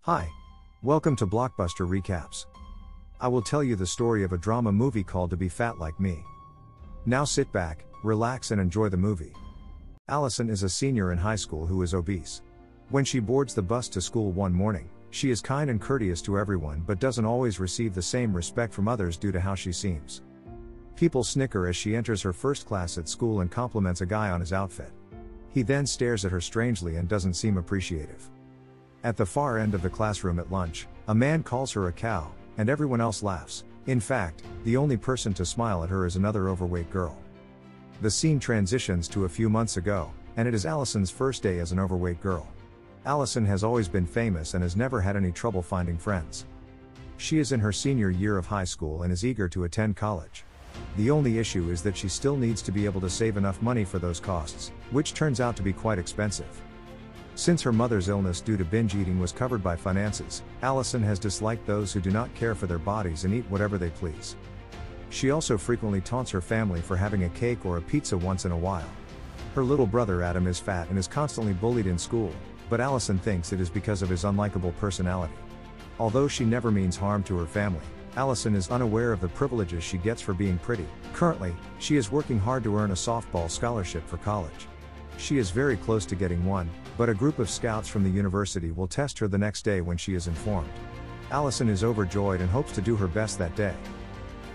Hi. Welcome to Blockbuster Recaps. I will tell you the story of a drama movie called To Be Fat Like Me. Now sit back, relax and enjoy the movie. Allison is a senior in high school who is obese. When she boards the bus to school one morning, she is kind and courteous to everyone but doesn't always receive the same respect from others due to how she seems. People snicker as she enters her first class at school and compliments a guy on his outfit. He then stares at her strangely and doesn't seem appreciative. At the far end of the classroom at lunch, a man calls her a cow, and everyone else laughs. In fact, the only person to smile at her is another overweight girl. The scene transitions to a few months ago, and it is Allison's first day as an overweight girl. Allison has always been famous and has never had any trouble finding friends. She is in her senior year of high school and is eager to attend college. The only issue is that she still needs to be able to save enough money for those costs, which turns out to be quite expensive. Since her mother's illness due to binge eating was covered by finances, Allison has disliked those who do not care for their bodies and eat whatever they please. She also frequently taunts her family for having a cake or a pizza once in a while. Her little brother Adam is fat and is constantly bullied in school, but Allison thinks it is because of his unlikable personality. Although she never means harm to her family, Allison is unaware of the privileges she gets for being pretty. Currently, she is working hard to earn a softball scholarship for college. She is very close to getting one, but a group of scouts from the university will test her the next day when she is informed. Allison is overjoyed and hopes to do her best that day.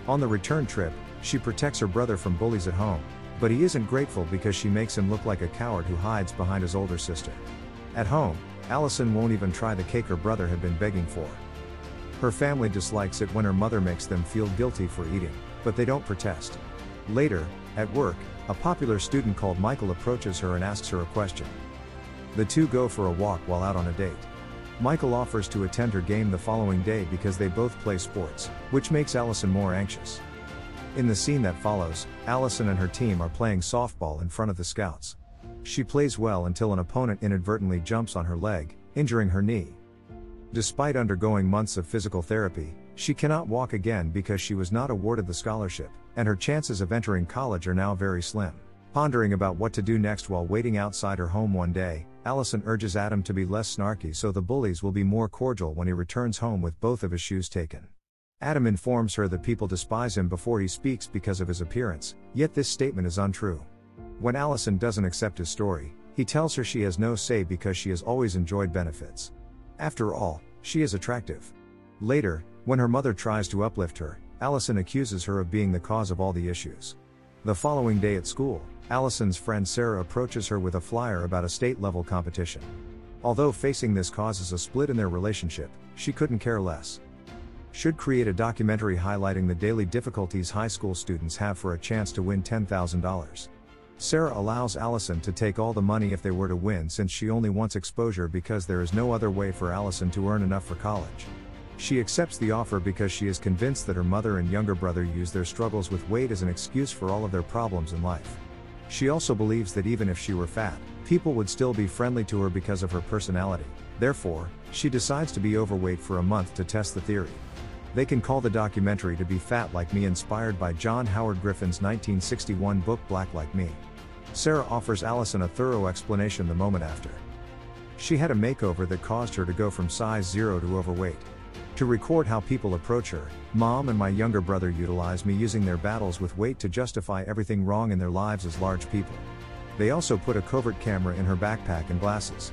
On the return trip, she protects her brother from bullies at home, but he isn't grateful because she makes him look like a coward who hides behind his older sister. At home, Allison won't even try the cake her brother had been begging for. Her family dislikes it when her mother makes them feel guilty for eating, but they don't protest. Later, at work, a popular student called Michael approaches her and asks her a question. The two go for a walk while out on a date. Michael offers to attend her game the following day because they both play sports, which makes Allison more anxious. In the scene that follows, Allison and her team are playing softball in front of the scouts. She plays well until an opponent inadvertently jumps on her leg, injuring her knee. Despite undergoing months of physical therapy, she cannot walk again because she was not awarded the scholarship, and her chances of entering college are now very slim. Pondering about what to do next while waiting outside her home one day, Allison urges Adam to be less snarky so the bullies will be more cordial when he returns home with both of his shoes taken. Adam informs her that people despise him before he speaks because of his appearance, yet this statement is untrue. When Allison doesn't accept his story, he tells her she has no say because she has always enjoyed benefits. After all, she is attractive. Later, when her mother tries to uplift her, Allison accuses her of being the cause of all the issues. The following day at school, Allison's friend Sarah approaches her with a flyer about a state-level competition. Although facing this causes a split in their relationship, she couldn't care less. Should create a documentary highlighting the daily difficulties high school students have for a chance to win $10,000. Sarah allows Allison to take all the money if they were to win since she only wants exposure because there is no other way for Allison to earn enough for college. She accepts the offer because she is convinced that her mother and younger brother use their struggles with weight as an excuse for all of their problems in life. She also believes that even if she were fat, people would still be friendly to her because of her personality. Therefore, she decides to be overweight for a month to test the theory. They can call the documentary To Be Fat Like Me, inspired by John Howard Griffin's 1961 book Black Like Me. Sarah offers Allison a thorough explanation the moment after. She had a makeover that caused her to go from size 0 to overweight. To record how people approach her, Mom and my younger brother utilize me using their battles with weight to justify everything wrong in their lives as large people. They also put a covert camera in her backpack and glasses.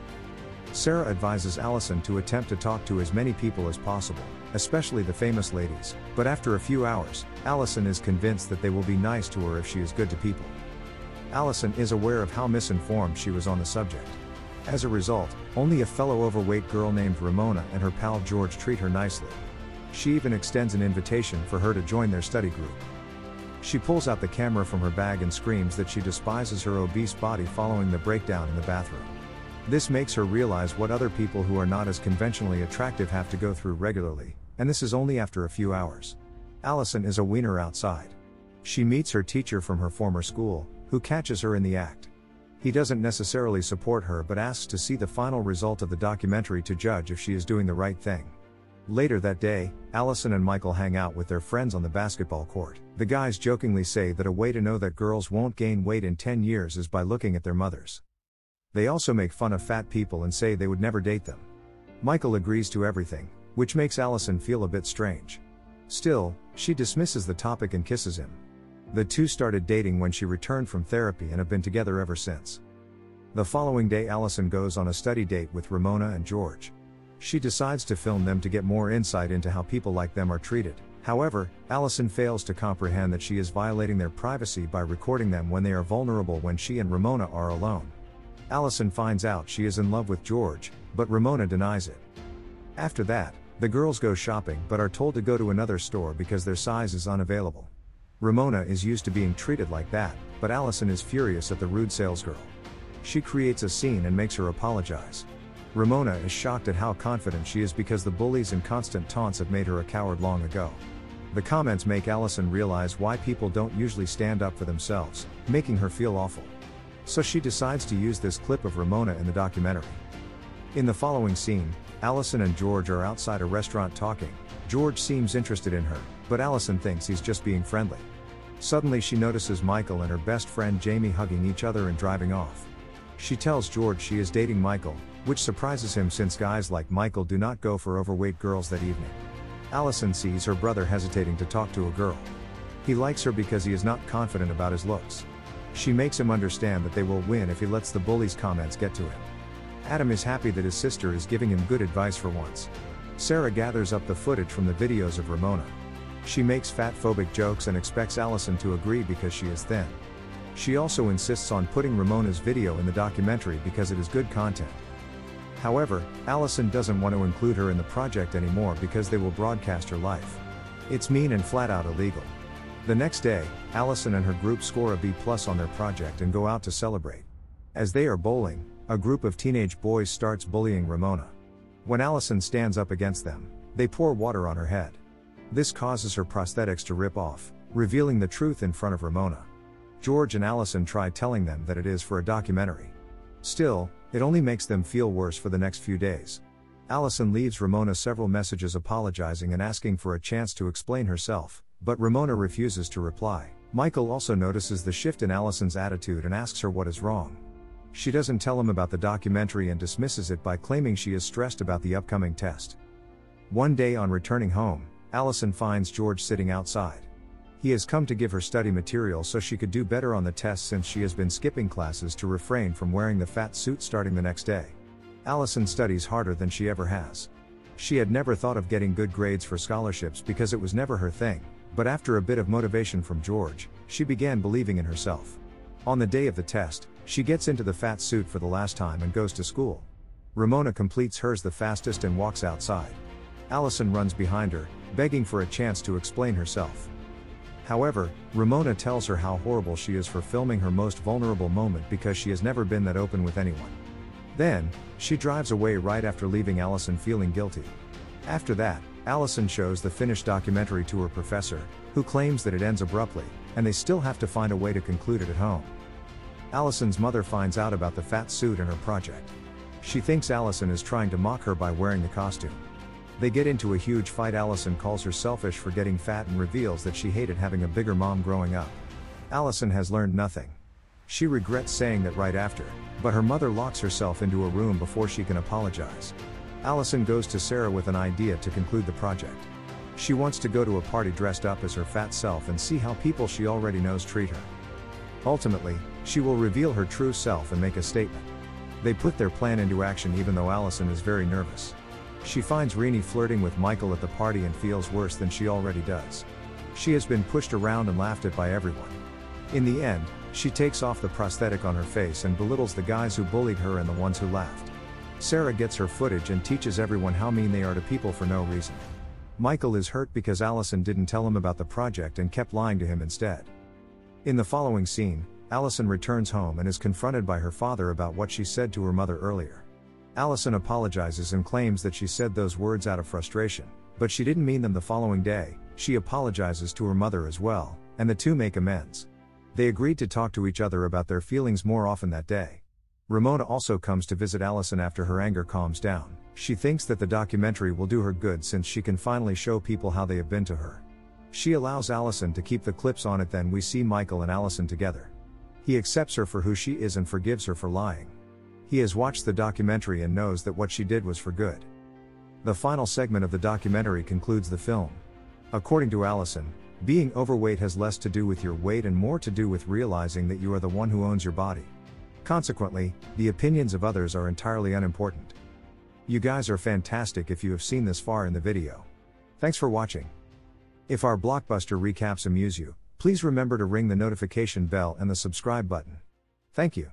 Sarah advises Allison to attempt to talk to as many people as possible, especially the famous ladies, but after a few hours, Allison is convinced that they will be nice to her if she is good to people. Allison is aware of how misinformed she was on the subject. As a result, only a fellow overweight girl named Ramona and her pal George treat her nicely. She even extends an invitation for her to join their study group. She pulls out the camera from her bag and screams that she despises her obese body following the breakdown in the bathroom. This makes her realize what other people who are not as conventionally attractive have to go through regularly, and this is only after a few hours. Allison is a wiener outside. She meets her teacher from her former school, who catches her in the act. He doesn't necessarily support her but asks to see the final result of the documentary to judge if she is doing the right thing. Later that day, Allison and Michael hang out with their friends on the basketball court. The guys jokingly say that a way to know that girls won't gain weight in 10 years is by looking at their mothers. They also make fun of fat people and say they would never date them. Michael agrees to everything, which makes Allison feel a bit strange. Still, she dismisses the topic and kisses him. The two started dating when she returned from therapy and have been together ever since. The following day, Allison goes on a study date with Ramona and George. She decides to film them to get more insight into how people like them are treated. However, Allison fails to comprehend that she is violating their privacy by recording them when they are vulnerable when she and Ramona are alone. Allison finds out she is in love with George, but Ramona denies it. After that, the girls go shopping but are told to go to another store because their size is unavailable. Ramona is used to being treated like that, but Allison is furious at the rude salesgirl. She creates a scene and makes her apologize. Ramona is shocked at how confident she is because the bullies and constant taunts have made her a coward long ago. The comments make Allison realize why people don't usually stand up for themselves, making her feel awful. So she decides to use this clip of Ramona in the documentary. In the following scene, Allison and George are outside a restaurant talking. George seems interested in her, but Allison thinks he's just being friendly. Suddenly she notices Michael and her best friend Jamie hugging each other and driving off. She tells George she is dating Michael, which surprises him since guys like Michael do not go for overweight girls that evening. Allison sees her brother hesitating to talk to a girl. He likes her because he is not confident about his looks. She makes him understand that they will win if he lets the bullies' comments get to him. Adam is happy that his sister is giving him good advice for once. Sarah gathers up the footage from the videos of Ramona. She makes fat-phobic jokes and expects Allison to agree because she is thin. She also insists on putting Ramona's video in the documentary because it is good content. However, Allison doesn't want to include her in the project anymore because they will broadcast her life. It's mean and flat-out illegal. The next day, Allison and her group score a B+ on their project and go out to celebrate. As they are bowling, a group of teenage boys starts bullying Ramona. When Allison stands up against them, they pour water on her head. This causes her prosthetics to rip off, revealing the truth in front of Ramona. George and Allison try telling them that it is for a documentary. Still, it only makes them feel worse for the next few days. Allison leaves Ramona several messages apologizing and asking for a chance to explain herself, but Ramona refuses to reply. Michael also notices the shift in Allison's attitude and asks her what is wrong. She doesn't tell him about the documentary and dismisses it by claiming she is stressed about the upcoming test. One day on returning home, Allison finds George sitting outside. He has come to give her study material so she could do better on the test since she has been skipping classes to refrain from wearing the fat suit starting the next day. Allison studies harder than she ever has. She had never thought of getting good grades for scholarships because it was never her thing, but after a bit of motivation from George, she began believing in herself. On the day of the test, she gets into the fat suit for the last time and goes to school. Ramona completes hers the fastest and walks outside. Allison runs behind her, begging for a chance to explain herself. However, Ramona tells her how horrible she is for filming her most vulnerable moment because she has never been that open with anyone. Then, she drives away right after leaving Allison feeling guilty. After that, Allison shows the finished documentary to her professor, who claims that it ends abruptly, and they still have to find a way to conclude it at home. Allison's mother finds out about the fat suit and her project. She thinks Allison is trying to mock her by wearing the costume. They get into a huge fight. Allison calls her selfish for getting fat and reveals that she hated having a bigger mom growing up. Allison has learned nothing. She regrets saying that right after, but her mother locks herself into a room before she can apologize. Allison goes to Sarah with an idea to conclude the project. She wants to go to a party dressed up as her fat self and see how people she already knows treat her. Ultimately, she will reveal her true self and make a statement. They put their plan into action even though Allison is very nervous. She finds Renee flirting with Michael at the party and feels worse than she already does. She has been pushed around and laughed at by everyone. In the end, she takes off the prosthetic on her face and belittles the guys who bullied her and the ones who laughed. Sarah gets her footage and teaches everyone how mean they are to people for no reason. Michael is hurt because Allison didn't tell him about the project and kept lying to him instead. In the following scene, Allison returns home and is confronted by her father about what she said to her mother earlier. Allison apologizes and claims that she said those words out of frustration, but she didn't mean them. The following day, she apologizes to her mother as well, and the two make amends. They agreed to talk to each other about their feelings more often that day. Ramona also comes to visit Allison after her anger calms down. She thinks that the documentary will do her good since she can finally show people how they have been to her. She allows Allison to keep the clips on it. Then we see Michael and Allison together. He accepts her for who she is and forgives her for lying. He has watched the documentary and knows that what she did was for good. The final segment of the documentary concludes the film. According to Allison, being overweight has less to do with your weight and more to do with realizing that you are the one who owns your body. Consequently, the opinions of others are entirely unimportant. You guys are fantastic if you have seen this far in the video. Thanks for watching. If our blockbuster recaps amuse you, please remember to ring the notification bell and the subscribe button. Thank you.